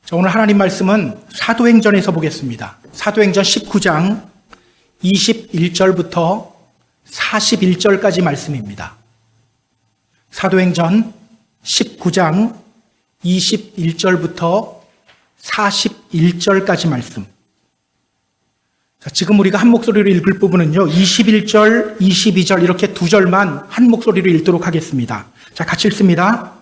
자, 오늘 하나님 말씀은 사도행전에서 보겠습니다. 사도행전 19장 21절부터 41절까지 말씀입니다. 사도행전 19장 21절부터 41절까지 말씀. 자, 지금 우리가 한 목소리로 읽을 부분은요, 21절, 22절 이렇게 두 절만 한 목소리로 읽도록 하겠습니다. 자, 같이 읽습니다.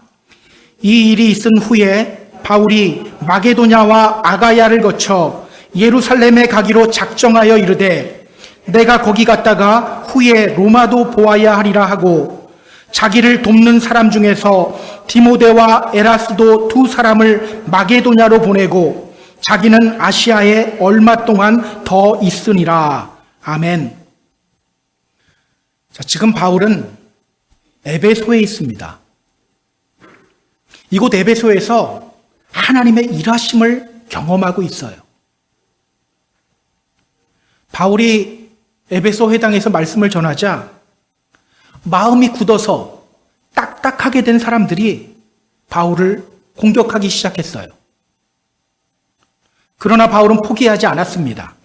이 일이 있은 후에 바울이 마게도냐와 아가야를 거쳐 예루살렘에 가기로 작정하여 이르되 내가 거기 갔다가 후에 로마도 보아야 하리라 하고 자기를 돕는 사람 중에서 디모데와 에라스도 두 사람을 마게도냐로 보내고 자기는 아시아에 얼마 동안 더 있으니라. 아멘. 자, 지금 바울은 에베소에 있습니다. 이곳 에베소에서 하나님의 일하심을 경험하고 있어요. 바울이 에베소 회당에서 말씀을 전하자 마음이 굳어서 딱딱하게 된 사람들이 바울을 공격하기 시작했어요. 그러나 바울은 포기하지 않았습니다.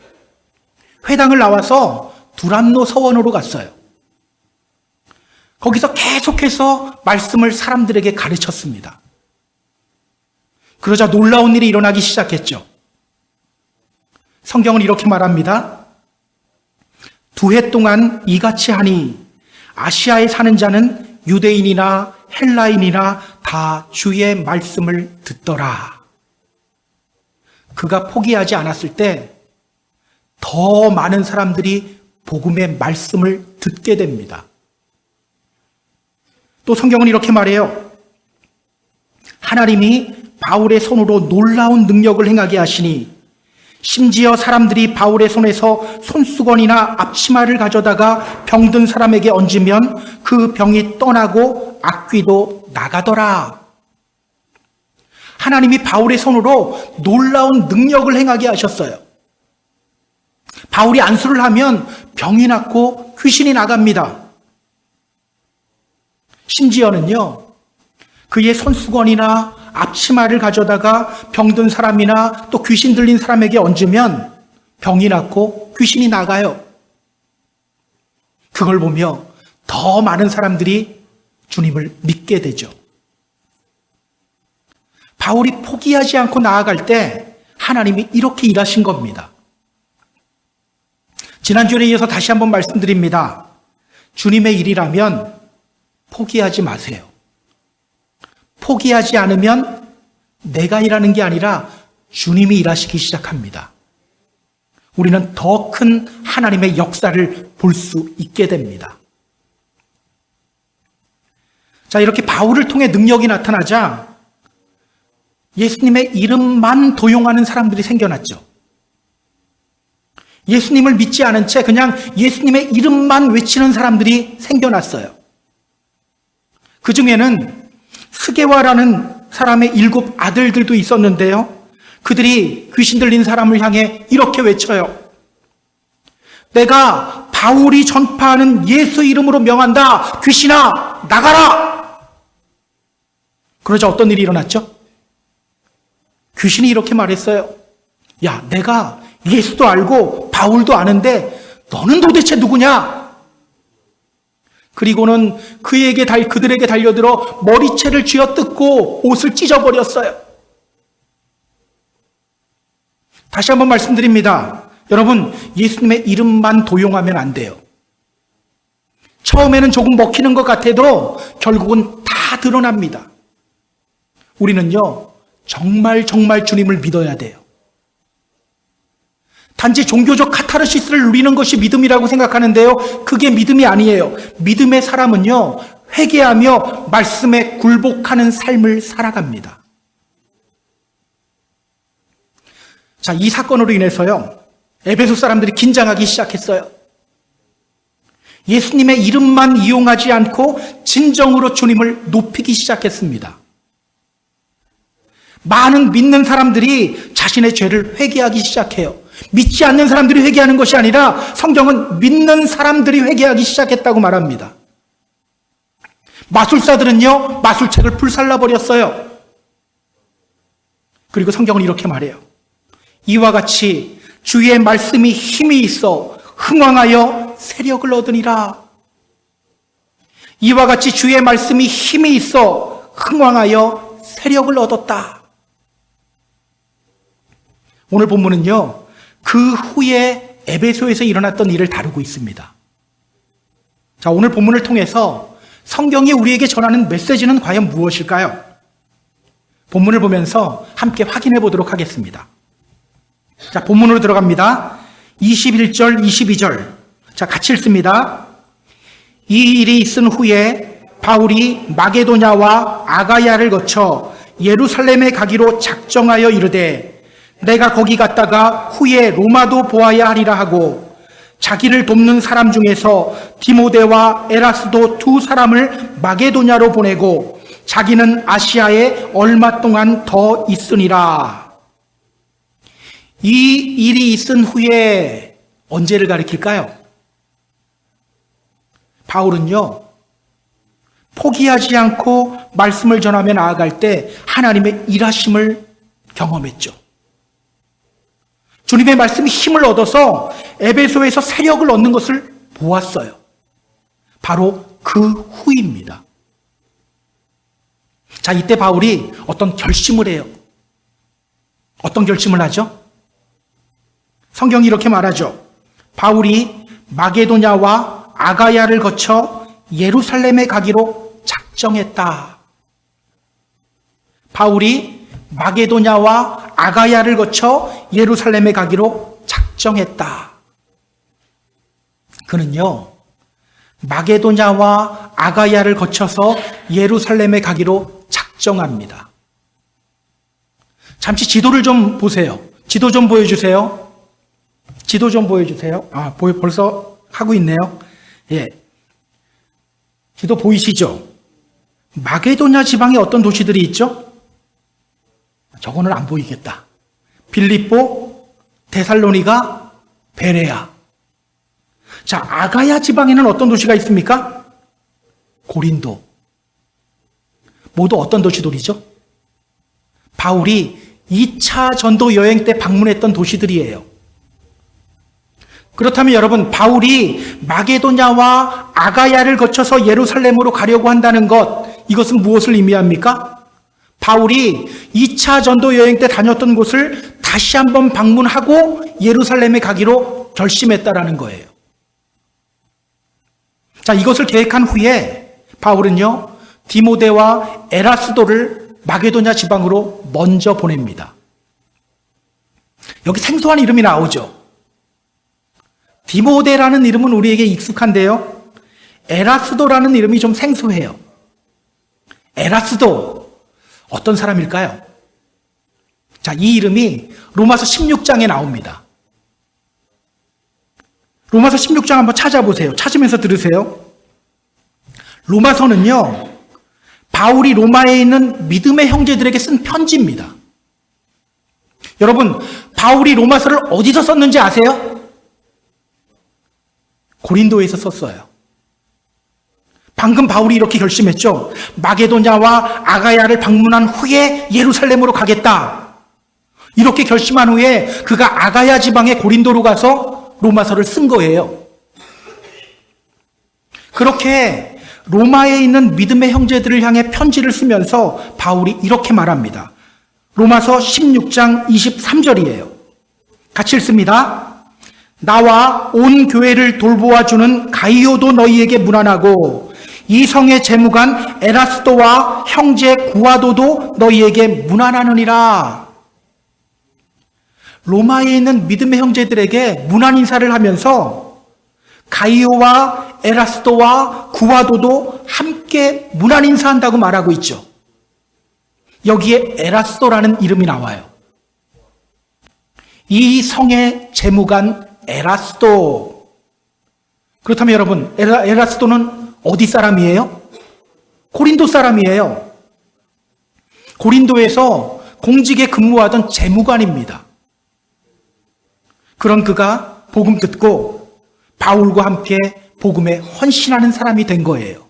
회당을 나와서 두란노 서원으로 갔어요. 거기서 계속해서 말씀을 사람들에게 가르쳤습니다. 그러자 놀라운 일이 일어나기 시작했죠. 성경은 이렇게 말합니다. 2해 동안 이같이 하니 아시아에 사는 자는 유대인이나 헬라인이나 다 주의 말씀을 듣더라. 그가 포기하지 않았을 때 더 많은 사람들이 복음의 말씀을 듣게 됩니다. 또 성경은 이렇게 말해요. 하나님이 바울의 손으로 놀라운 능력을 행하게 하시니 심지어 사람들이 바울의 손에서 손수건이나 앞치마를 가져다가 병든 사람에게 얹으면 그 병이 떠나고 악귀도 나가더라. 하나님이 바울의 손으로 놀라운 능력을 행하게 하셨어요. 바울이 안수를 하면 병이 낫고 귀신이 나갑니다. 심지어는요, 그의 손수건이나 앞치마를 가져다가 병든 사람이나 또 귀신 들린 사람에게 얹으면 병이 낫고 귀신이 나가요. 그걸 보며 더 많은 사람들이 주님을 믿게 되죠. 바울이 포기하지 않고 나아갈 때 하나님이 이렇게 일하신 겁니다. 지난주에 이어서 다시 한번 말씀드립니다. 주님의 일이라면 포기하지 마세요. 포기하지 않으면 내가 일하는 게 아니라 주님이 일하시기 시작합니다. 우리는 더 큰 하나님의 역사를 볼 수 있게 됩니다. 자, 이렇게 바울을 통해 능력이 나타나자 예수님의 이름만 도용하는 사람들이 생겨났죠. 예수님을 믿지 않은 채 그냥 예수님의 이름만 외치는 사람들이 생겨났어요. 그 중에는 스게와라는 사람의 7 아들들도 있었는데요. 그들이 귀신 들린 사람을 향해 이렇게 외쳐요. 내가 바울이 전파하는 예수 이름으로 명한다. 귀신아, 나가라! 그러자 어떤 일이 일어났죠? 귀신이 이렇게 말했어요. 야, 내가 예수도 알고 바울도 아는데 너는 도대체 누구냐? 그리고는 그들에게 달려들어 머리채를 쥐어뜯고 옷을 찢어버렸어요. 다시 한번 말씀드립니다. 여러분, 예수님의 이름만 도용하면 안 돼요. 처음에는 조금 먹히는 것 같아도 결국은 다 드러납니다. 우리는요, 정말 주님을 믿어야 돼요. 단지 종교적 카타르시스를 누리는 것이 믿음이라고 생각하는데요. 그게 믿음이 아니에요. 믿음의 사람은요, 회개하며 말씀에 굴복하는 삶을 살아갑니다. 자, 이 사건으로 인해서요, 에베소 사람들이 긴장하기 시작했어요. 예수님의 이름만 이용하지 않고 진정으로 주님을 높이기 시작했습니다. 많은 믿는 사람들이 자신의 죄를 회개하기 시작해요. 믿지 않는 사람들이 회개하는 것이 아니라 성경은 믿는 사람들이 회개하기 시작했다고 말합니다. 마술사들은요, 마술책을 불살라버렸어요. 그리고 성경은 이렇게 말해요. 이와 같이 주의 말씀이 힘이 있어 흥왕하여 세력을 얻으니라. 이와 같이 주의 말씀이 힘이 있어 흥왕하여 세력을 얻었다. 오늘 본문은요, 그 후에 에베소에서 일어났던 일을 다루고 있습니다. 자, 오늘 본문을 통해서 성경이 우리에게 전하는 메시지는 과연 무엇일까요? 본문을 보면서 함께 확인해 보도록 하겠습니다. 자, 본문으로 들어갑니다. 21절, 22절. 자, 같이 읽습니다. 이 일이 있은 후에 바울이 마게도냐와 아가야를 거쳐 예루살렘에 가기로 작정하여 이르되 내가 거기 갔다가 후에 로마도 보아야 하리라 하고 자기를 돕는 사람 중에서 디모데와 에라스도 두 사람을 마게도냐로 보내고 자기는 아시아에 얼마 동안 더 있으니라. 이 일이 있은 후에 언제를 가리킬까요? 바울은요, 포기하지 않고 말씀을 전하며 나아갈 때 하나님의 일하심을 경험했죠. 주님의 말씀이 힘을 얻어서 에베소에서 세력을 얻는 것을 보았어요. 바로 그 후입니다. 자, 이때 바울이 어떤 결심을 해요. 어떤 결심을 하죠? 성경이 이렇게 말하죠. 바울이 마게도냐와 아가야를 거쳐 예루살렘에 가기로 작정했다. 바울이 마게도냐와 아가야를 거쳐 예루살렘에 가기로 작정했다. 그는요, 마게도냐와 아가야를 거쳐서 예루살렘에 가기로 작정합니다. 잠시 지도를 좀 보세요. 지도 좀 보여주세요. 지도 좀 보여주세요. 벌써 하고 있네요. 예. 지도 보이시죠? 마게도냐 지방에 어떤 도시들이 있죠? 저거는 안 보이겠다. 빌립보, 데살로니가, 베레아. 자, 아가야 지방에는 어떤 도시가 있습니까? 고린도. 모두 어떤 도시들이죠? 바울이 2차 전도 여행 때 방문했던 도시들이에요. 그렇다면 여러분, 바울이 마게도냐와 아가야를 거쳐서 예루살렘으로 가려고 한다는 것, 이것은 무엇을 의미합니까? 바울이 2차 전도 여행 때 다녔던 곳을 다시 한번 방문하고 예루살렘에 가기로 결심했다라는 거예요. 자, 이것을 계획한 후에 바울은요, 디모데와 에라스도를 마게도냐 지방으로 먼저 보냅니다. 여기 생소한 이름이 나오죠. 디모데라는 이름은 우리에게 익숙한데요, 에라스도라는 이름이 좀 생소해요. 에라스도, 어떤 사람일까요? 자, 이 이름이 로마서 16장에 나옵니다. 로마서 16장 한번 찾아보세요. 찾으면서 들으세요. 로마서는요, 바울이 로마에 있는 믿음의 형제들에게 쓴 편지입니다. 여러분, 바울이 로마서를 어디서 썼는지 아세요? 고린도에서 썼어요. 방금 바울이 이렇게 결심했죠. 마게도냐와 아가야를 방문한 후에 예루살렘으로 가겠다. 이렇게 결심한 후에 그가 아가야 지방의 고린도로 가서 로마서를 쓴 거예요. 그렇게 로마에 있는 믿음의 형제들을 향해 편지를 쓰면서 바울이 이렇게 말합니다. 로마서 16장 23절이에요. 같이 읽습니다. 나와 온 교회를 돌보아주는 가이오도 너희에게 문안하고 이 성의 재무관 에라스도와 형제 구아도도 너희에게 문안하느니라. 로마에 있는 믿음의 형제들에게 문안 인사를 하면서 가이오와 에라스도와 구아도도 함께 문안 인사한다고 말하고 있죠. 여기에 에라스도라는 이름이 나와요. 이 성의 재무관 에라스도. 그렇다면 여러분, 에라스도는 어디 사람이에요? 고린도 사람이에요. 고린도에서 공직에 근무하던 재무관입니다. 그런 그가 복음 듣고 바울과 함께 복음에 헌신하는 사람이 된 거예요.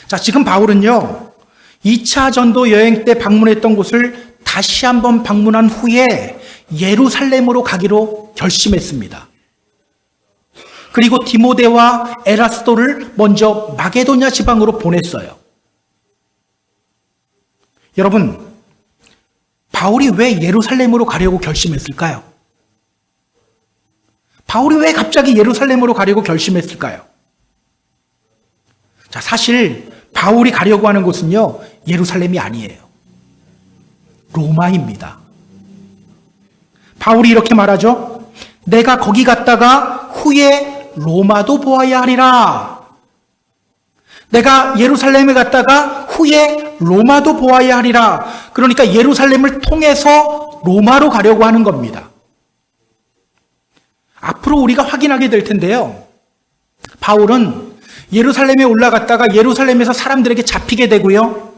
자, 지금 바울은요, 2차 전도 여행 때 방문했던 곳을 다시 한번 방문한 후에 예루살렘으로 가기로 결심했습니다. 그리고 디모데와 에라스도를 먼저 마게도냐 지방으로 보냈어요. 여러분, 바울이 왜 예루살렘으로 가려고 결심했을까요? 바울이 왜 갑자기 예루살렘으로 가려고 결심했을까요? 자, 사실 바울이 가려고 하는 곳은요, 예루살렘이 아니에요. 로마입니다. 바울이 이렇게 말하죠. 내가 거기 갔다가 후에 로마도 보아야 하리라. 내가 예루살렘에 갔다가 후에 로마도 보아야 하리라. 그러니까 예루살렘을 통해서 로마로 가려고 하는 겁니다. 앞으로 우리가 확인하게 될 텐데요. 바울은 예루살렘에 올라갔다가 예루살렘에서 사람들에게 잡히게 되고요.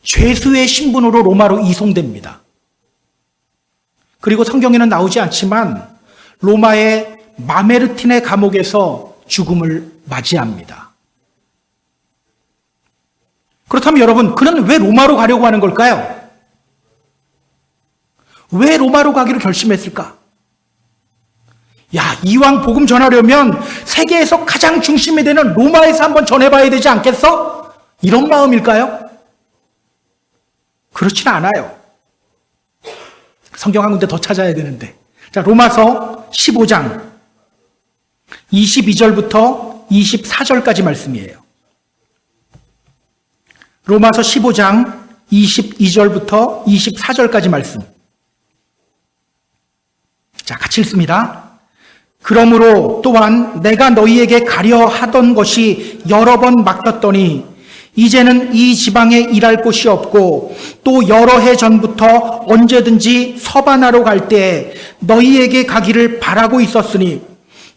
죄수의 신분으로 로마로 이송됩니다. 그리고 성경에는 나오지 않지만 로마의 마메르틴의 감옥에서 죽음을 맞이합니다. 그렇다면 여러분, 그는 왜 로마로 가려고 하는 걸까요? 왜 로마로 가기로 결심했을까? 야, 이왕 복음 전하려면 세계에서 가장 중심이 되는 로마에서 한번 전해봐야 되지 않겠어? 이런 마음일까요? 그렇지는 않아요. 성경 한 군데 더 찾아야 되는데. 자, 로마서 15장 22절부터 24절까지 말씀이에요. 로마서 15장 22절부터 24절까지 말씀. 자, 같이 읽습니다. 그러므로 또한 내가 너희에게 가려 하던 것이 여러 번 막혔더니 이제는 이 지방에 일할 곳이 없고 또 여러 해 전부터 언제든지 서바나로 갈 때 너희에게 가기를 바라고 있었으니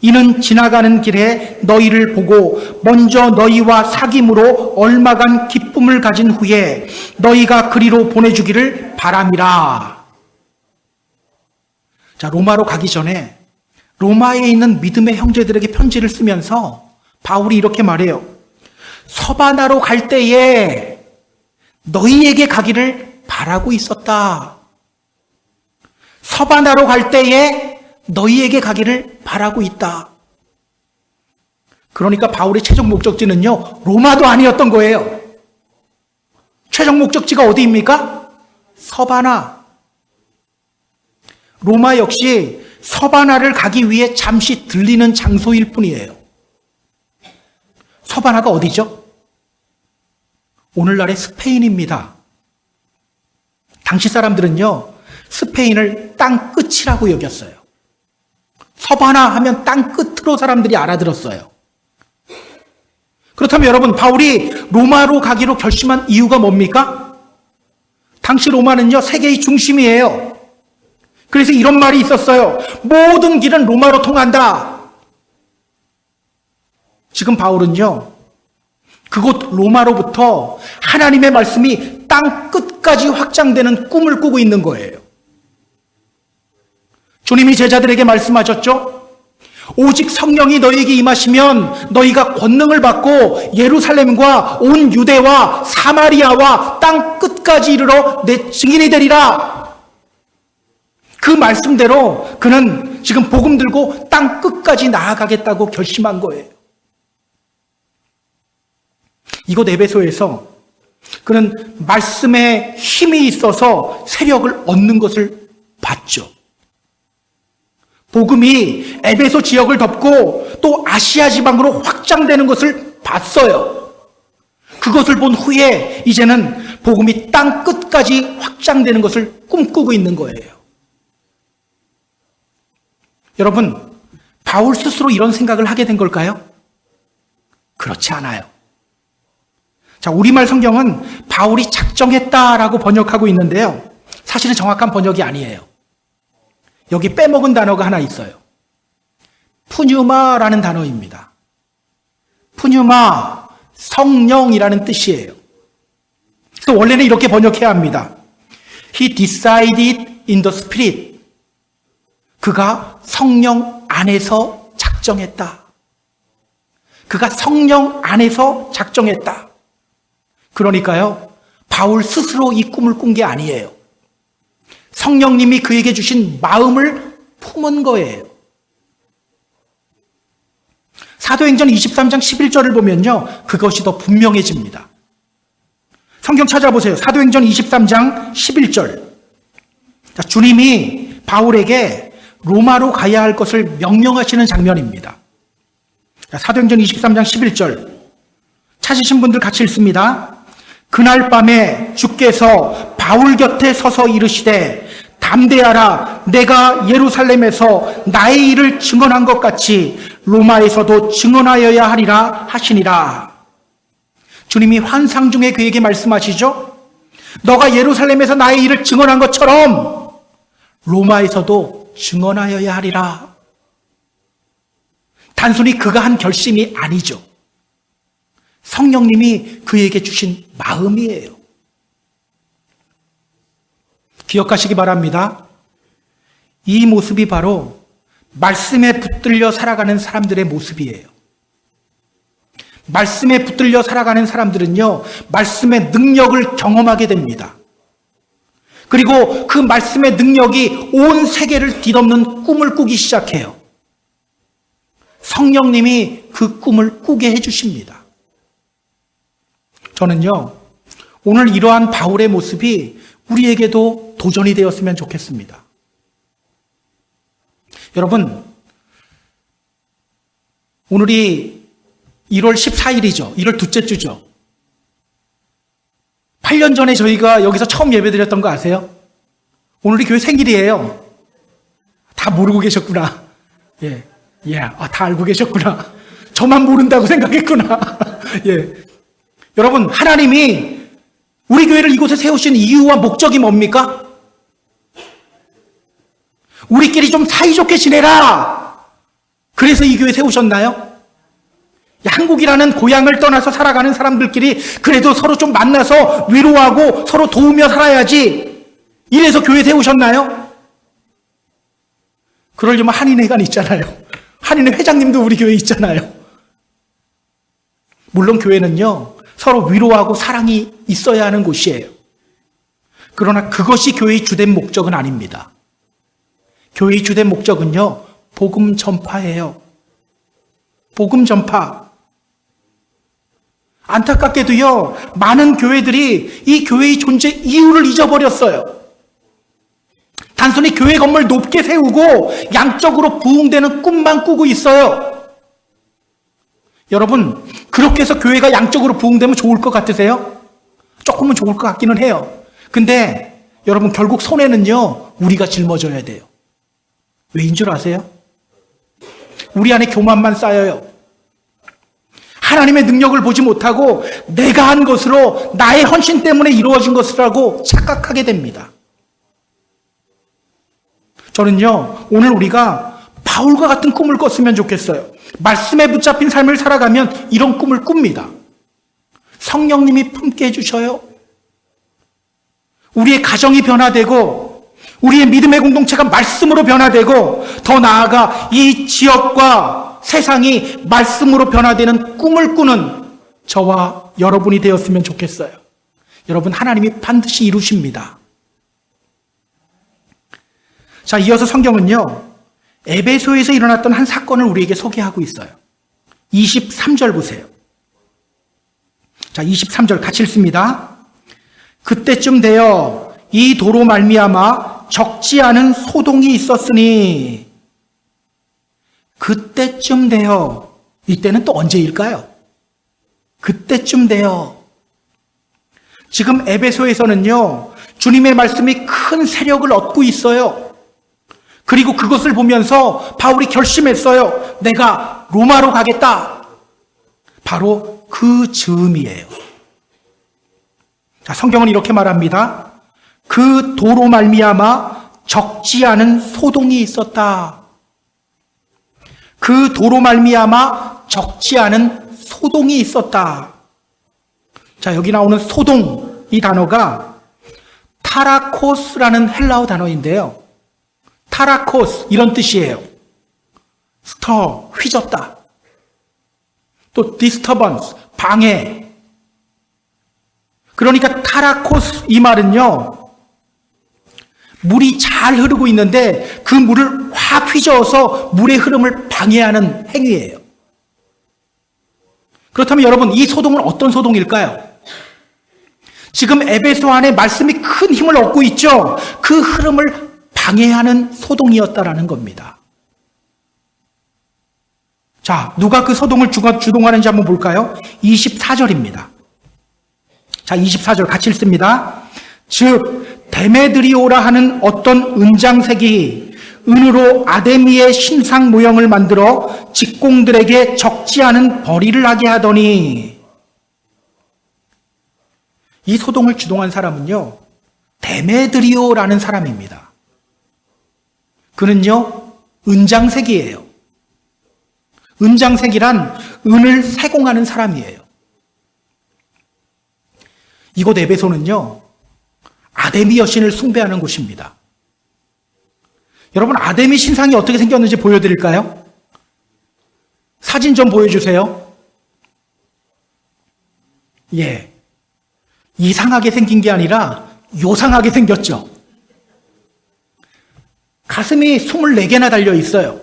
이는 지나가는 길에 너희를 보고 먼저 너희와 사귐으로 얼마간 기쁨을 가진 후에 너희가 그리로 보내주기를 바람이라. 자, 로마로 가기 전에 로마에 있는 믿음의 형제들에게 편지를 쓰면서 바울이 이렇게 말해요. 서바나로 갈 때에 너희에게 가기를 바라고 있었다. 서바나로 갈 때에 너희에게 가기를 바라고 있다. 그러니까 바울의 최종 목적지는요, 로마도 아니었던 거예요. 최종 목적지가 어디입니까? 서바나. 로마 역시 서바나를 가기 위해 잠시 들리는 장소일 뿐이에요. 서바나가 어디죠? 오늘날의 스페인입니다. 당시 사람들은요, 스페인을 땅 끝이라고 여겼어요. 서바나 하면 땅 끝으로 사람들이 알아들었어요. 그렇다면 여러분, 바울이 로마로 가기로 결심한 이유가 뭡니까? 당시 로마는요, 세계의 중심이에요. 그래서 이런 말이 있었어요. 모든 길은 로마로 통한다. 지금 바울은요, 그곳 로마로부터 하나님의 말씀이 땅 끝까지 확장되는 꿈을 꾸고 있는 거예요. 주님이 제자들에게 말씀하셨죠? 오직 성령이 너희에게 임하시면 너희가 권능을 받고 예루살렘과 온 유대와 사마리아와 땅 끝까지 이르러 내 증인이 되리라. 그 말씀대로 그는 지금 복음 들고 땅 끝까지 나아가겠다고 결심한 거예요. 이곳 에베소에서 그는 말씀에 힘이 있어서 세력을 얻는 것을 봤죠. 복음이 에베소 지역을 덮고 또 아시아 지방으로 확장되는 것을 봤어요. 그것을 본 후에 이제는 복음이 땅 끝까지 확장되는 것을 꿈꾸고 있는 거예요. 여러분, 바울 스스로 이런 생각을 하게 된 걸까요? 그렇지 않아요. 자, 우리말 성경은 바울이 작정했다라고 번역하고 있는데요. 사실은 정확한 번역이 아니에요. 여기 빼먹은 단어가 하나 있어요. 푸뉴마라는 단어입니다. 푸뉴마, 성령이라는 뜻이에요. 그래서 원래는 이렇게 번역해야 합니다. He decided in the Spirit. 그가 성령 안에서 작정했다. 그가 성령 안에서 작정했다. 그러니까요, 바울 스스로 이 꿈을 꾼 게 아니에요. 성령님이 그에게 주신 마음을 품은 거예요. 사도행전 23장 11절을 보면요, 그것이 더 분명해집니다. 성경 찾아보세요. 사도행전 23장 11절. 자, 주님이 바울에게 로마로 가야 할 것을 명령하시는 장면입니다. 자, 사도행전 23장 11절. 찾으신 분들 같이 읽습니다. 그날 밤에 주께서 바울 곁에 서서 이르시되 담대하라, 내가 예루살렘에서 나의 일을 증언한 것 같이 로마에서도 증언하여야 하리라 하시니라. 주님이 환상 중에 그에게 말씀하시죠. 너가 예루살렘에서 나의 일을 증언한 것처럼 로마에서도 증언하여야 하리라. 단순히 그가 한 결심이 아니죠. 성령님이 그에게 주신 마음이에요. 기억하시기 바랍니다. 이 모습이 바로 말씀에 붙들려 살아가는 사람들의 모습이에요. 말씀에 붙들려 살아가는 사람들은요, 말씀의 능력을 경험하게 됩니다. 그리고 그 말씀의 능력이 온 세계를 뒤덮는 꿈을 꾸기 시작해요. 성령님이 그 꿈을 꾸게 해주십니다. 저는요, 오늘 이러한 바울의 모습이 우리에게도 도전이 되었으면 좋겠습니다. 여러분, 오늘이 1월 14일이죠. 1월 둘째 주죠. 8년 전에 저희가 여기서 처음 예배드렸던 거 아세요? 오늘이 교회 생일이에요. 다 모르고 계셨구나. 다 알고 계셨구나. 저만 모른다고 생각했구나. 여러분, 하나님이 우리 교회를 이곳에 세우신 이유와 목적이 뭡니까? 우리끼리 좀 사이좋게 지내라. 그래서 이 교회 세우셨나요? 한국이라는 고향을 떠나서 살아가는 사람들끼리 그래도 서로 좀 만나서 위로하고 서로 도우며 살아야지. 이래서 교회 세우셨나요? 그러려면 한인회관 있잖아요. 한인회 회장님도 우리 교회에 있잖아요. 물론 교회는요, 서로 위로하고 사랑이 있어야 하는 곳이에요. 그러나 그것이 교회의 주된 목적은 아닙니다. 교회의 주된 목적은요, 복음 전파예요. 복음 전파. 안타깝게도요, 많은 교회들이 이 교회의 존재 이유를 잊어버렸어요. 단순히 교회 건물 높게 세우고 양적으로 부흥되는 꿈만 꾸고 있어요. 여러분, 그렇게 해서 교회가 양적으로 부흥되면 좋을 것 같으세요? 조금은 좋을 것 같기는 해요. 근데 여러분, 결국 손해는요, 우리가 짊어져야 돼요. 왜인 줄 아세요? 우리 안에 교만만 쌓여요. 하나님의 능력을 보지 못하고 내가 한 것으로, 나의 헌신 때문에 이루어진 것이라고 착각하게 됩니다. 저는요, 오늘 우리가 바울과 같은 꿈을 꿨으면 좋겠어요. 말씀에 붙잡힌 삶을 살아가면 이런 꿈을 꿉니다. 성령님이 품게 해주셔요. 우리의 가정이 변화되고, 우리의 믿음의 공동체가 말씀으로 변화되고, 더 나아가 이 지역과 세상이 말씀으로 변화되는 꿈을 꾸는 저와 여러분이 되었으면 좋겠어요. 여러분, 하나님이 반드시 이루십니다. 자, 이어서 성경은요, 에베소에서 일어났던 한 사건을 우리에게 소개하고 있어요. 23절 보세요. 자, 23절 같이 읽습니다. 그때쯤 되어 이 도로 말미암아 적지 않은 소동이 있었으니. 그때쯤 되어, 이때는 또 언제일까요? 그때쯤 되어. 지금 에베소에서는요, 주님의 말씀이 큰 세력을 얻고 있어요. 그리고 그것을 보면서 바울이 결심했어요. 내가 로마로 가겠다. 바로 그 즈음이에요. 자, 성경은 이렇게 말합니다. 그 도로 말미암아 적지 않은 소동이 있었다. 그 도로 말미암아 적지 않은 소동이 있었다. 자, 여기 나오는 소동, 이 단어가 타라코스라는 헬라어 단어인데요. 타라코스, 이런 뜻이에요. 스터, 휘젓다. 또 디스터번스, 방해. 그러니까 타라코스 이 말은요, 물이 잘 흐르고 있는데 그 물을 확 휘저어서 물의 흐름을 방해하는 행위예요. 그렇다면 여러분, 이 소동은 어떤 소동일까요? 지금 에베소 안에 말씀이 큰 힘을 얻고 있죠. 그 흐름을 방해하는 소동이었다라는 겁니다. 자, 누가 그 소동을 주동하는지 한번 볼까요? 24절입니다. 자, 24절 같이 읽습니다. 즉 데메드리오라 하는 어떤 은장색이 은으로 아데미의 신상 모형을 만들어 직공들에게 적지 않은 벌이를 하게 하더니, 이 소동을 주동한 사람은요, 데메드리오라는 사람입니다. 그는요, 은장색이에요. 은장색이란 은을 세공하는 사람이에요. 이곳 에베소는요, 아데미 여신을 숭배하는 곳입니다. 여러분, 아데미 신상이 어떻게 생겼는지 보여드릴까요? 사진 좀 보여주세요. 예. 이상하게 생긴 게 아니라 요상하게 생겼죠. 가슴이 24개나 달려 있어요.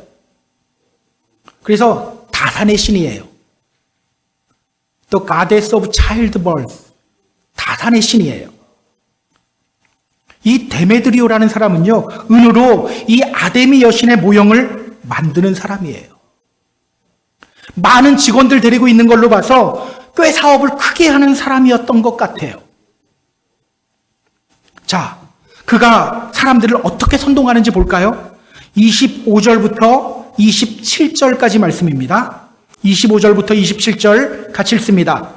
그래서 다산의 신이에요. The Goddess of Childbirth. 다산의 신이에요. 이 데메드리오라는 사람은요, 은으로 이 아데미 여신의 모형을 만드는 사람이에요. 많은 직원들 데리고 있는 걸로 봐서 꽤 사업을 크게 하는 사람이었던 것 같아요. 자, 그가 사람들을 어떻게 선동하는지 볼까요? 25절부터 27절까지 말씀입니다. 25절부터 27절 같이 읽습니다.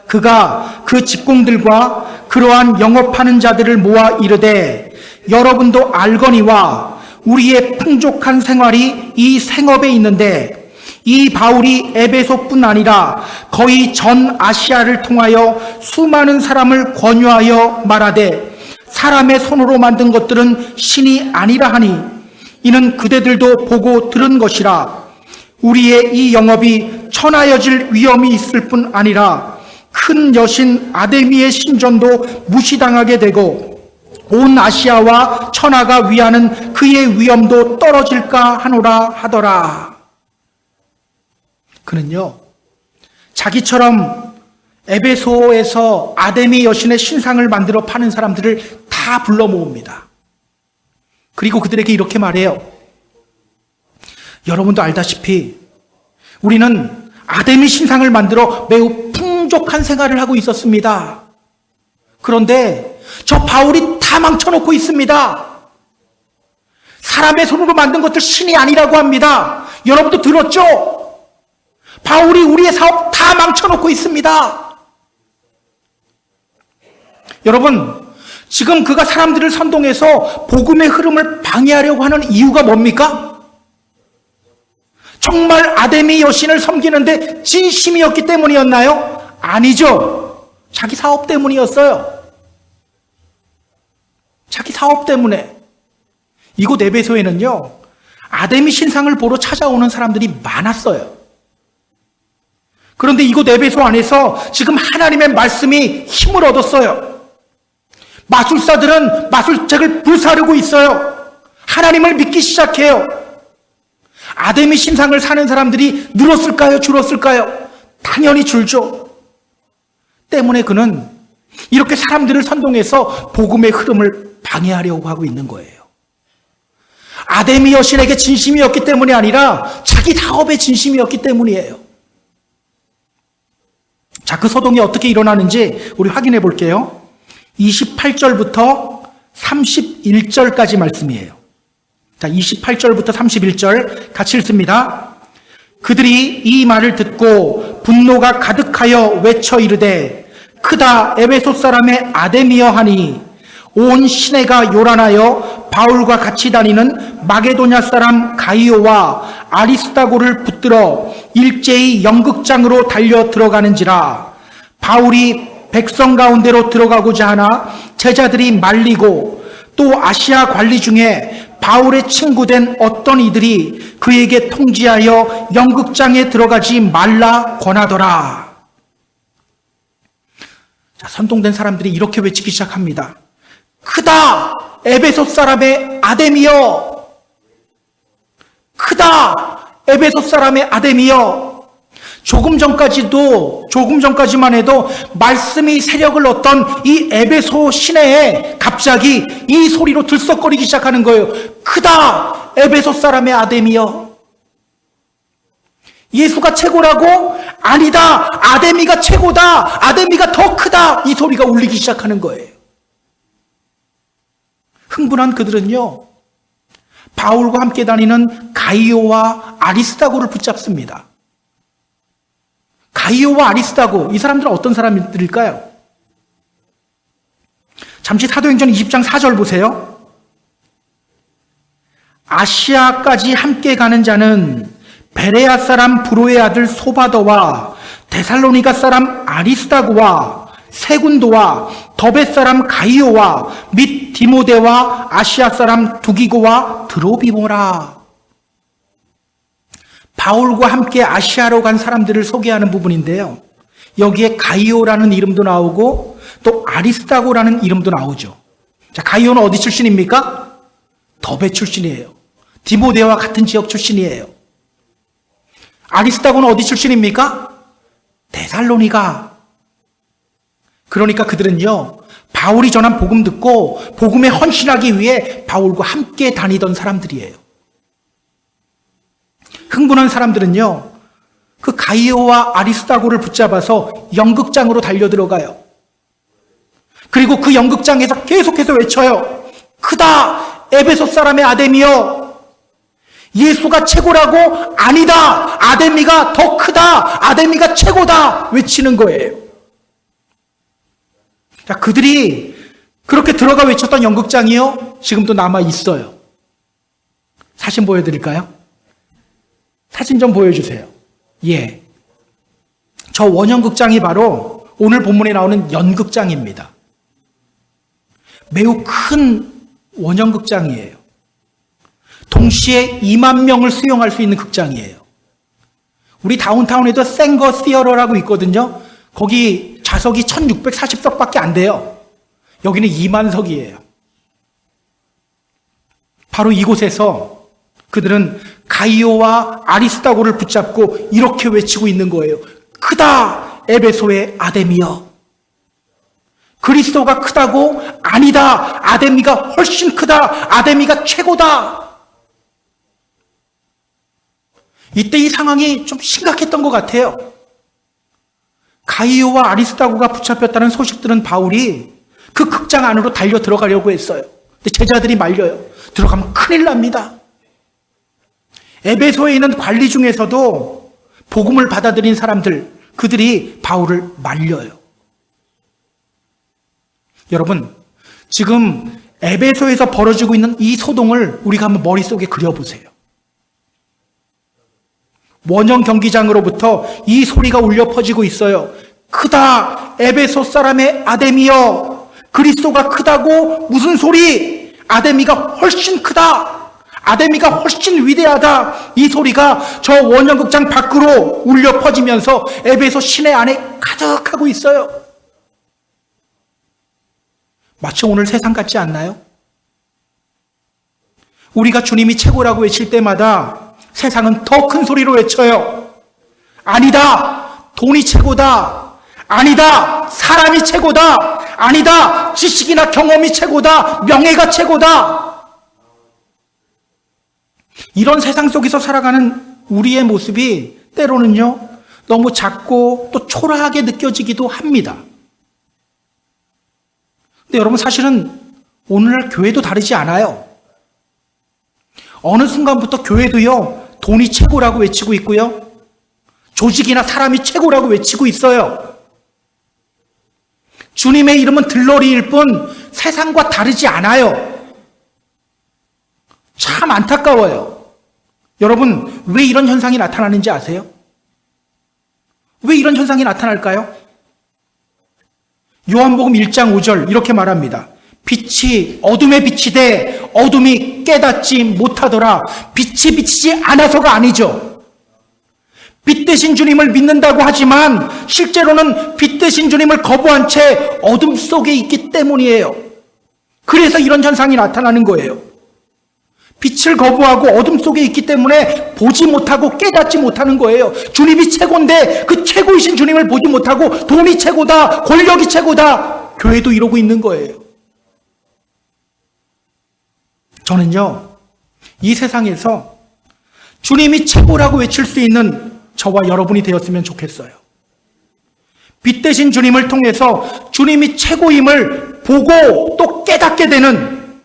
그가 그 직공들과 그러한 영업하는 자들을 모아 이르되, 여러분도 알거니와 우리의 풍족한 생활이 이 생업에 있는데, 이 바울이 에베소뿐 아니라 거의 전 아시아를 통하여 수많은 사람을 권유하여 말하되, 사람의 손으로 만든 것들은 신이 아니라 하니 이는 그대들도 보고 들은 것이라. 우리의 이 영업이 천하여질 위험이 있을 뿐 아니라 큰 여신 아데미의 신전도 무시당하게 되고 온 아시아와 천하가 위하는 그의 위엄도 떨어질까 하노라 하더라. 그는요, 자기처럼 에베소에서 아데미 여신의 신상을 만들어 파는 사람들을 다 불러 모읍니다. 그리고 그들에게 이렇게 말해요. 여러분도 알다시피 우리는 아데미 신상을 만들어 매우 풍족한 생활을 하고 있었습니다. 그런데 저 바울이 다 망쳐놓고 있습니다. 사람의 손으로 만든 것들 신이 아니라고 합니다. 여러분도 들었죠? 바울이 우리의 사업 다 망쳐놓고 있습니다. 여러분, 지금 그가 사람들을 선동해서 복음의 흐름을 방해하려고 하는 이유가 뭡니까? 정말 아데미 여신을 섬기는데 진심이었기 때문이었나요? 아니죠. 자기 사업 때문이었어요. 자기 사업 때문에. 이곳 에베소에는요, 아데미 신상을 보러 찾아오는 사람들이 많았어요. 그런데 이곳 에베소 안에서 지금 하나님의 말씀이 힘을 얻었어요. 마술사들은 마술책을 불사르고 있어요. 하나님을 믿기 시작해요. 아데미 신상을 사는 사람들이 늘었을까요? 줄었을까요? 당연히 줄죠. 때문에 그는 이렇게 사람들을 선동해서 복음의 흐름을 방해하려고 하고 있는 거예요. 아데미 여신에게 진심이었기 때문이 아니라 자기 사업에 진심이었기 때문이에요. 자, 그 소동이 어떻게 일어나는지 우리 확인해 볼게요. 28절부터 31절까지 말씀이에요. 자, 28절부터 31절 같이 읽습니다. 그들이 이 말을 듣고 분노가 가득하여 외쳐 이르되, 크다 에베소 사람의 아데미여 하니 온 시내가 요란하여 바울과 같이 다니는 마게도냐 사람 가이오와 아리스다고를 붙들어 일제히 연극장으로 달려 들어가는지라. 바울이 백성 가운데로 들어가고자 하나 제자들이 말리고, 또 아시아 관리 중에 바울의 친구된 어떤 이들이 그에게 통지하여 연극장에 들어가지 말라 권하더라. 자, 선동된 사람들이 이렇게 외치기 시작합니다. 크다! 에베소 사람의 아데미여! 크다! 에베소 사람의 아데미여! 조금 전까지만 해도 말씀이 세력을 얻던 이 에베소 시내에 갑자기 이 소리로 들썩거리기 시작하는 거예요. 크다! 에베소 사람의 아데미여! 예수가 최고라고? 아니다! 아데미가 최고다! 아데미가 더 크다! 이 소리가 울리기 시작하는 거예요. 흥분한 그들은요, 바울과 함께 다니는 가이오와 아리스다고를 붙잡습니다. 가이오와 아리스다고, 이 사람들은 어떤 사람들일까요? 잠시 사도행전 20장 4절 보세요. 아시아까지 함께 가는 자는 베레아 사람 브로의 아들 소바더와 데살로니가 사람 아리스다고와 세군도와 더베 사람 가이오와 및 디모데와 아시아 사람 두기고와 드로비모라. 바울과 함께 아시아로 간 사람들을 소개하는 부분인데요. 여기에 가이오라는 이름도 나오고 또 아리스다고라는 이름도 나오죠. 자, 가이오는 어디 출신입니까? 더베 출신이에요. 디모데와 같은 지역 출신이에요. 아리스다고는 어디 출신입니까? 데살로니가. 그러니까 그들은요, 바울이 전한 복음 듣고 복음에 헌신하기 위해 바울과 함께 다니던 사람들이에요. 흥분한 사람들은요, 그 가이오와 아리스다고를 붙잡아서 연극장으로 달려들어가요. 그리고 그 연극장에서 계속해서 외쳐요. 크다! 에베소 사람의 아데미여! 예수가 최고라고? 아니다! 아데미가 더 크다! 아데미가 최고다! 외치는 거예요. 자, 그들이 그렇게 들어가 외쳤던 연극장이요, 지금도 남아 있어요. 사진 보여드릴까요? 사진 좀 보여주세요. 예. 저 원형극장이 바로 오늘 본문에 나오는 연극장입니다. 매우 큰 원형극장이에요. 동시에 2만 명을 수용할 수 있는 극장이에요. 우리 다운타운에도 생거 시어러라고 있거든요. 거기 좌석이 1640석밖에 안 돼요. 여기는 2만 석이에요. 바로 이곳에서 그들은 가이오와 아리스다고를 붙잡고 이렇게 외치고 있는 거예요. 크다! 에베소의 아데미여! 그리스도가 크다고? 아니다! 아데미가 훨씬 크다! 아데미가 최고다! 이때 이 상황이 좀 심각했던 것 같아요. 가이오와 아리스다고가 붙잡혔다는 소식 들은 바울이 그 극장 안으로 달려 들어가려고 했어요. 근데 제자들이 말려요. 들어가면 큰일 납니다. 에베소에 있는 관리 중에서도 복음을 받아들인 사람들, 그들이 바울을 말려요. 여러분, 지금 에베소에서 벌어지고 있는 이 소동을 우리가 한번 머릿속에 그려보세요. 원형 경기장으로부터 이 소리가 울려 퍼지고 있어요. 크다! 에베소 사람의 아데미여! 그리스도가 크다고? 무슨 소리? 아데미가 훨씬 크다! 아데미가 훨씬 위대하다! 이 소리가 저 원형극장 밖으로 울려 퍼지면서 에베소 시내 안에 가득하고 있어요. 마치 오늘 세상 같지 않나요? 우리가 주님이 최고라고 외칠 때마다 세상은 더 큰 소리로 외쳐요. 아니다! 돈이 최고다! 아니다! 사람이 최고다! 아니다! 지식이나 경험이 최고다! 명예가 최고다! 이런 세상 속에서 살아가는 우리의 모습이 때로는요, 너무 작고 또 초라하게 느껴지기도 합니다. 근데 여러분, 사실은 오늘날 교회도 다르지 않아요. 어느 순간부터 교회도요, 돈이 최고라고 외치고 있고요, 조직이나 사람이 최고라고 외치고 있어요. 주님의 이름은 들러리일 뿐 세상과 다르지 않아요. 참 안타까워요. 여러분, 왜 이런 현상이 나타나는지 아세요? 왜 이런 현상이 나타날까요? 요한복음 1장 5절 이렇게 말합니다. 빛이 어둠에 비치되 어둠이 깨닫지 못하더라. 빛이 비치지 않아서가 아니죠. 빛 대신 주님을 믿는다고 하지만 실제로는 빛 대신 주님을 거부한 채 어둠 속에 있기 때문이에요. 그래서 이런 현상이 나타나는 거예요. 빛을 거부하고 어둠 속에 있기 때문에 보지 못하고 깨닫지 못하는 거예요. 주님이 최고인데 그 최고이신 주님을 보지 못하고 돈이 최고다, 권력이 최고다, 교회도 이러고 있는 거예요. 저는요, 이 세상에서 주님이 최고라고 외칠 수 있는 저와 여러분이 되었으면 좋겠어요. 빛 대신 주님을 통해서 주님이 최고임을 보고 또 깨닫게 되는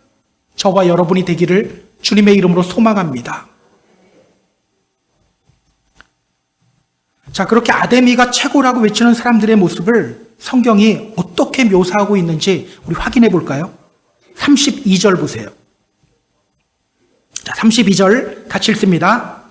저와 여러분이 되기를 주님의 이름으로 소망합니다. 자, 그렇게 아데미가 최고라고 외치는 사람들의 모습을 성경이 어떻게 묘사하고 있는지 우리 확인해 볼까요? 32절 보세요. 자, 32절 같이 읽습니다.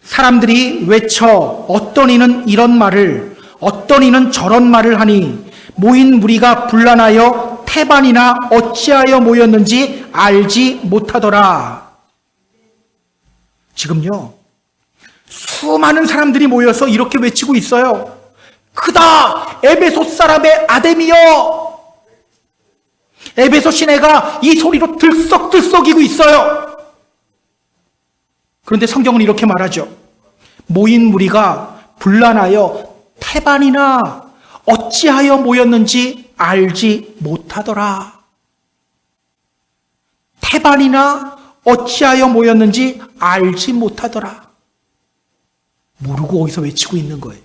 사람들이 외쳐 어떤 이는 이런 말을 어떤 이는 저런 말을 하니 모인 무리가 분란하여 태반이나 어찌하여 모였는지 알지 못하더라. 지금요, 수많은 사람들이 모여서 이렇게 외치고 있어요. 크다! 에베소 사람의 아데미여! 에베소 시내가 이 소리로 들썩들썩이고 있어요. 그런데 성경은 이렇게 말하죠. 모인 무리가 분란하여 태반이나 어찌하여 모였는지 알지 못하더라. 태반이나 어찌하여 모였는지 알지 못하더라. 모르고 어디서 외치고 있는 거예요.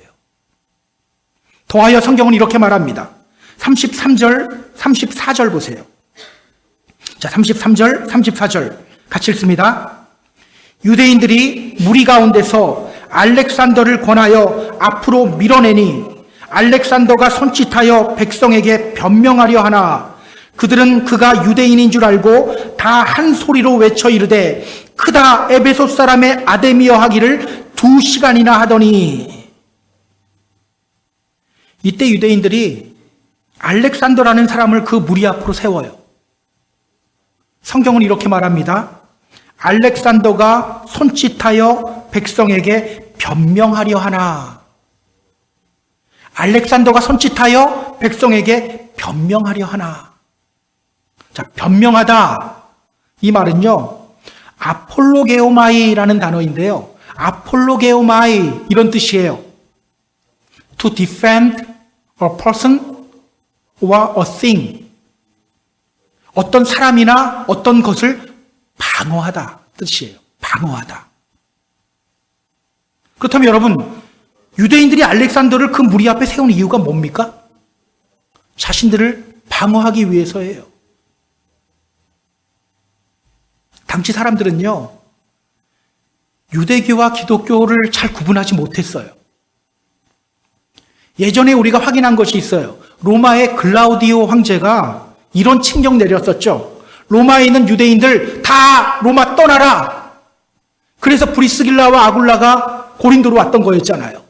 더하여 성경은 이렇게 말합니다. 33절, 34절 보세요. 자, 33절, 34절 같이 읽습니다. 유대인들이 무리 가운데서 알렉산더를 권하여 앞으로 밀어내니 알렉산더가 손짓하여 백성에게 변명하려 하나 그들은 그가 유대인인 줄 알고 다 한 소리로 외쳐 이르되 크다 에베소 사람의 아데미여 하기를 2시간이나 하더니. 이때 유대인들이 알렉산더라는 사람을 그 무리 앞으로 세워요. 성경은 이렇게 말합니다. 알렉산더가 손짓하여 백성에게 변명하려 하나. 알렉산더가 손짓하여 백성에게 변명하려 하나. 자, 변명하다. 이 말은요, 아폴로게오마이라는 단어인데요. 아폴로게오마이 이런 뜻이에요. To defend a person or a thing. 어떤 사람이나 어떤 것을 방어하다 뜻이에요. 방어하다. 그렇다면 여러분, 유대인들이 알렉산더를 그 무리 앞에 세운 이유가 뭡니까? 자신들을 방어하기 위해서예요. 당시 사람들은요, 유대교와 기독교를 잘 구분하지 못했어요. 예전에 우리가 확인한 것이 있어요. 로마의 글라우디오 황제가 이런 칙령 내렸었죠. 로마에 있는 유대인들 다 로마 떠나라. 그래서 브리스길라와 아굴라가 고린도로 왔던 거였잖아요.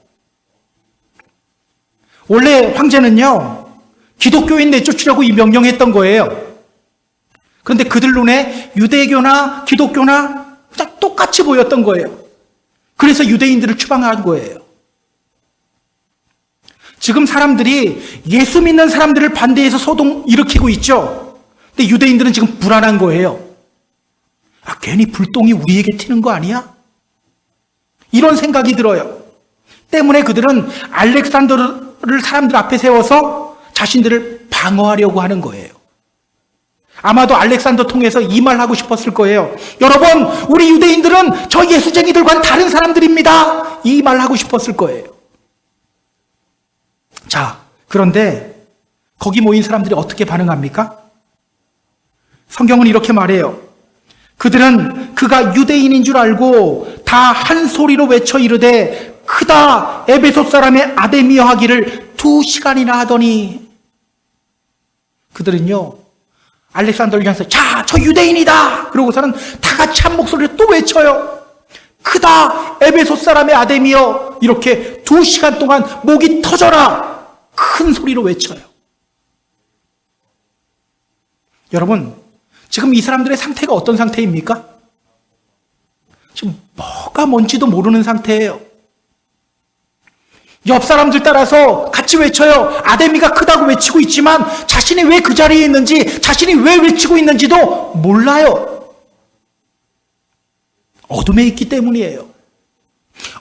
원래 황제는요, 기독교인 내쫓으려고 이 명령했던 거예요. 그런데 그들 눈에 유대교나 기독교나 그냥 똑같이 보였던 거예요. 그래서 유대인들을 추방한 거예요. 지금 사람들이 예수 믿는 사람들을 반대해서 소동 일으키고 있죠. 근데 유대인들은 지금 불안한 거예요. 아, 괜히 불똥이 우리에게 튀는 거 아니야? 이런 생각이 들어요. 때문에 그들은 알렉산더를 사람들 앞에 세워서 자신들을 방어하려고 하는 거예요. 아마도 알렉산더 통해서 이 말 하고 싶었을 거예요. 여러분, 우리 유대인들은 저 예수쟁이들과는 다른 사람들입니다. 이 말 하고 싶었을 거예요. 자, 그런데 거기 모인 사람들이 어떻게 반응합니까? 성경은 이렇게 말해요. 그들은 그가 유대인인 줄 알고 다 한 소리로 외쳐 이르되 크다 에베소 사람의 아데미여 하기를 2시간이나 하더니. 그들은요, 알렉산더를 향해서 자, 저 유대인이다. 그러고서는 다 같이 한 목소리로 또 외쳐요. 크다 에베소 사람의 아데미여. 이렇게 2시간 동안 목이 터져라 큰 소리로 외쳐요. 여러분, 지금 이 사람들의 상태가 어떤 상태입니까? 지금 뭐가 뭔지도 모르는 상태예요. 옆 사람들 따라서 같이 외쳐요. 아데미가 크다고 외치고 있지만 자신이 왜 그 자리에 있는지, 자신이 왜 외치고 있는지도 몰라요. 어둠에 있기 때문이에요.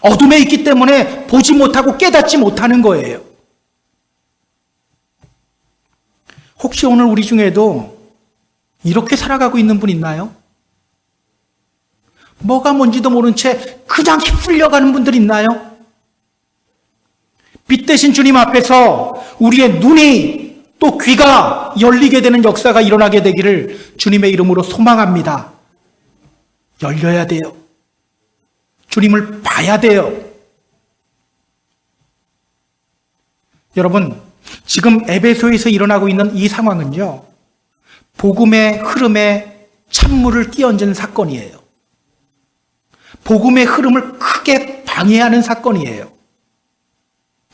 어둠에 있기 때문에 보지 못하고 깨닫지 못하는 거예요. 혹시 오늘 우리 중에도 이렇게 살아가고 있는 분 있나요? 뭐가 뭔지도 모른 채 그냥 휩쓸려가는 분들 있나요? 빛 대신 주님 앞에서 우리의 눈이 또 귀가 열리게 되는 역사가 일어나게 되기를 주님의 이름으로 소망합니다. 열려야 돼요. 주님을 봐야 돼요. 여러분, 지금 에베소에서 일어나고 있는 이 상황은요, 복음의 흐름에 찬물을 끼얹은 사건이에요. 복음의 흐름을 크게 방해하는 사건이에요.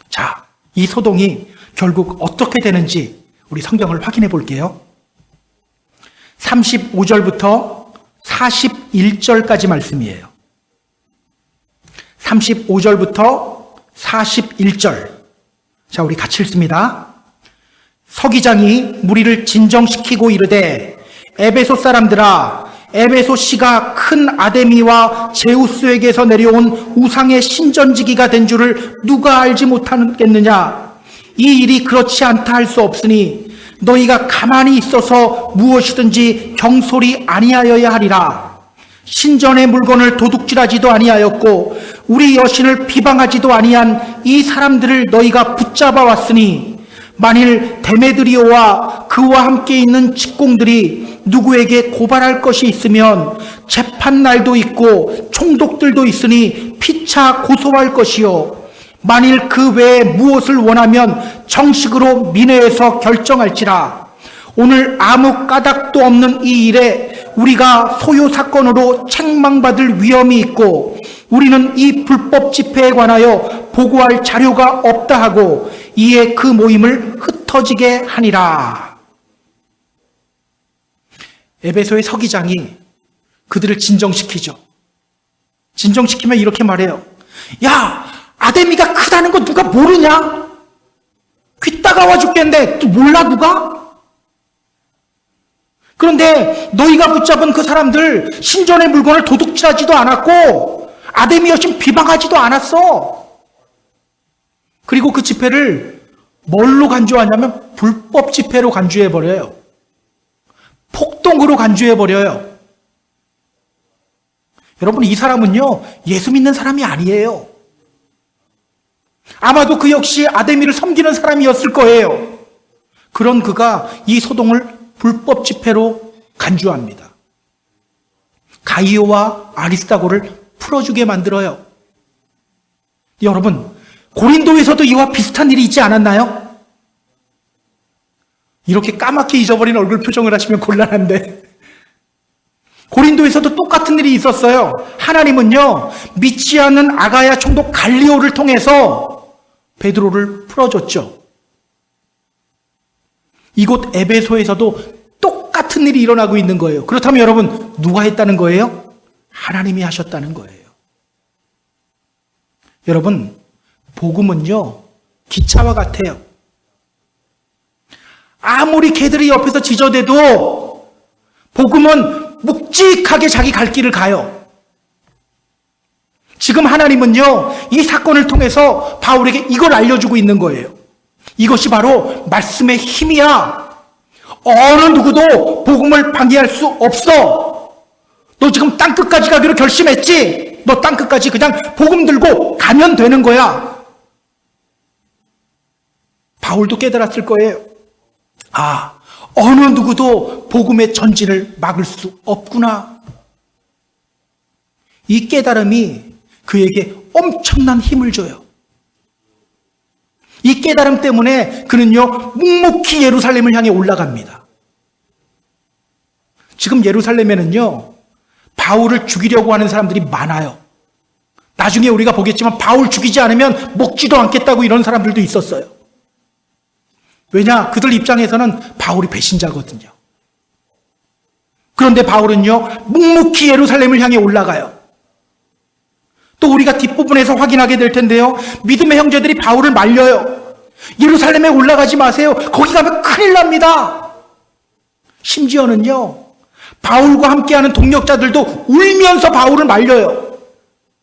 자, 이 소동이 결국 어떻게 되는지 우리 성경을 확인해 볼게요. 35절부터 41절까지 말씀이에요. 35절부터 41절. 자, 우리 같이 읽습니다. 서기장이 무리를 진정시키고 이르되, 에베소 사람들아, 에베소시가 큰 아데미와 제우스에게서 내려온 우상의 신전지기가 된 줄을 누가 알지 못하겠느냐? 이 일이 그렇지 않다 할 수 없으니 너희가 가만히 있어서 무엇이든지 경솔히 아니하여야 하리라. 신전의 물건을 도둑질하지도 아니하였고 우리 여신을 비방하지도 아니한 이 사람들을 너희가 붙잡아 왔으니, 만일 데메드리오와 그와 함께 있는 직공들이 누구에게 고발할 것이 있으면 재판날도 있고 총독들도 있으니 피차 고소할 것이요, 만일 그 외에 무엇을 원하면 정식으로 민회에서 결정할지라. 오늘 아무 까닭도 없는 이 일에 우리가 소요 사건으로 책망받을 위험이 있고 우리는 이 불법 집회에 관하여 보고할 자료가 없다 하고 이에 그 모임을 흩어지게 하니라. 에베소의 서기장이 그들을 진정시키죠. 진정시키면 이렇게 말해요. 야, 아데미가 크다는 거 누가 모르냐? 귀 따가워 죽겠는데 또 몰라 누가? 그런데 너희가 붙잡은 그 사람들 신전의 물건을 도둑질하지도 않았고 아데미 여신 비방하지도 않았어. 그리고 그 집회를 뭘로 간주하냐면 불법 집회로 간주해버려요. 폭동으로 간주해버려요. 여러분, 이 사람은요, 예수 믿는 사람이 아니에요. 아마도 그 역시 아데미를 섬기는 사람이었을 거예요. 그런 그가 이 소동을 불법 집회로 간주합니다. 가이오와 아리스다고를 풀어주게 만들어요. 여러분, 고린도에서도 이와 비슷한 일이 있지 않았나요? 이렇게 까맣게 잊어버린 얼굴 표정을 하시면 곤란한데, 고린도에서도 똑같은 일이 있었어요. 하나님은요, 믿지 않는 아가야 총독 갈리오를 통해서 베드로를 풀어줬죠. 이곳 에베소에서도 똑같은 일이 일어나고 있는 거예요. 그렇다면 여러분, 누가 했다는 거예요? 하나님이 하셨다는 거예요. 여러분, 복음은요, 기차와 같아요. 아무리 개들이 옆에서 지저대도 복음은 묵직하게 자기 갈 길을 가요. 지금 하나님은요, 이 사건을 통해서 바울에게 이걸 알려주고 있는 거예요. 이것이 바로 말씀의 힘이야. 어느 누구도 복음을 방해할 수 없어. 너 지금 땅끝까지 가기로 결심했지? 너 땅끝까지 그냥 복음 들고 가면 되는 거야. 바울도 깨달았을 거예요. 아, 어느 누구도 복음의 전진을 막을 수 없구나. 이 깨달음이 그에게 엄청난 힘을 줘요. 이 깨달음 때문에 그는요, 묵묵히 예루살렘을 향해 올라갑니다. 지금 예루살렘에는요, 바울을 죽이려고 하는 사람들이 많아요. 나중에 우리가 보겠지만 바울 죽이지 않으면 먹지도 않겠다고 이런 사람들도 있었어요. 왜냐? 그들 입장에서는 바울이 배신자거든요. 그런데 바울은요, 묵묵히 예루살렘을 향해 올라가요. 또 우리가 뒷부분에서 확인하게 될 텐데요. 믿음의 형제들이 바울을 말려요. 예루살렘에 올라가지 마세요. 거기 가면 큰일 납니다. 심지어는요, 바울과 함께하는 동력자들도 울면서 바울을 말려요.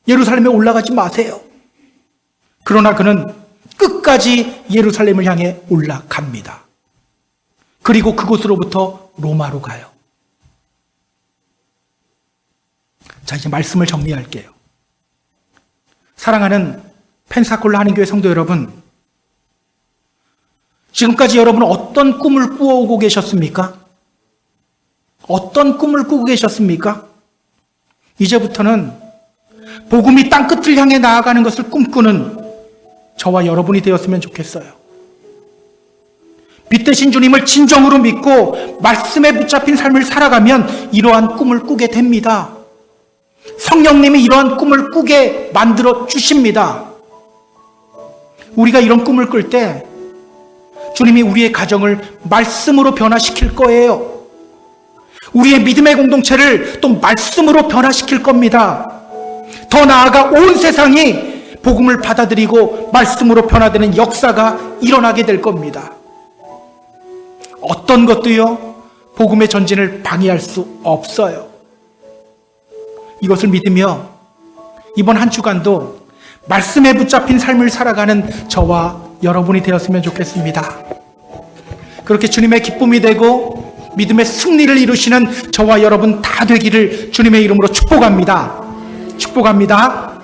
예루살렘에 올라가지 마세요. 그러나 그는 끝까지 예루살렘을 향해 올라갑니다. 그리고 그곳으로부터 로마로 가요. 자, 이제 말씀을 정리할게요. 사랑하는 펜사콜라 한인교회 성도 여러분, 지금까지 여러분은 어떤 꿈을 꾸어오고 계셨습니까? 어떤 꿈을 꾸고 계셨습니까? 이제부터는 복음이 땅끝을 향해 나아가는 것을 꿈꾸는 저와 여러분이 되었으면 좋겠어요. 빛되신 주님을 진정으로 믿고 말씀에 붙잡힌 삶을 살아가면 이러한 꿈을 꾸게 됩니다. 성령님이 이러한 꿈을 꾸게 만들어 주십니다. 우리가 이런 꿈을 꿀 때 주님이 우리의 가정을 말씀으로 변화시킬 거예요. 우리의 믿음의 공동체를 또 말씀으로 변화시킬 겁니다. 더 나아가 온 세상이 복음을 받아들이고 말씀으로 변화되는 역사가 일어나게 될 겁니다. 어떤 것도요, 복음의 전진을 방해할 수 없어요. 이것을 믿으며 이번 한 주간도 말씀에 붙잡힌 삶을 살아가는 저와 여러분이 되었으면 좋겠습니다. 그렇게 주님의 기쁨이 되고 믿음의 승리를 이루시는 저와 여러분 다 되기를 주님의 이름으로 축복합니다. 축복합니다.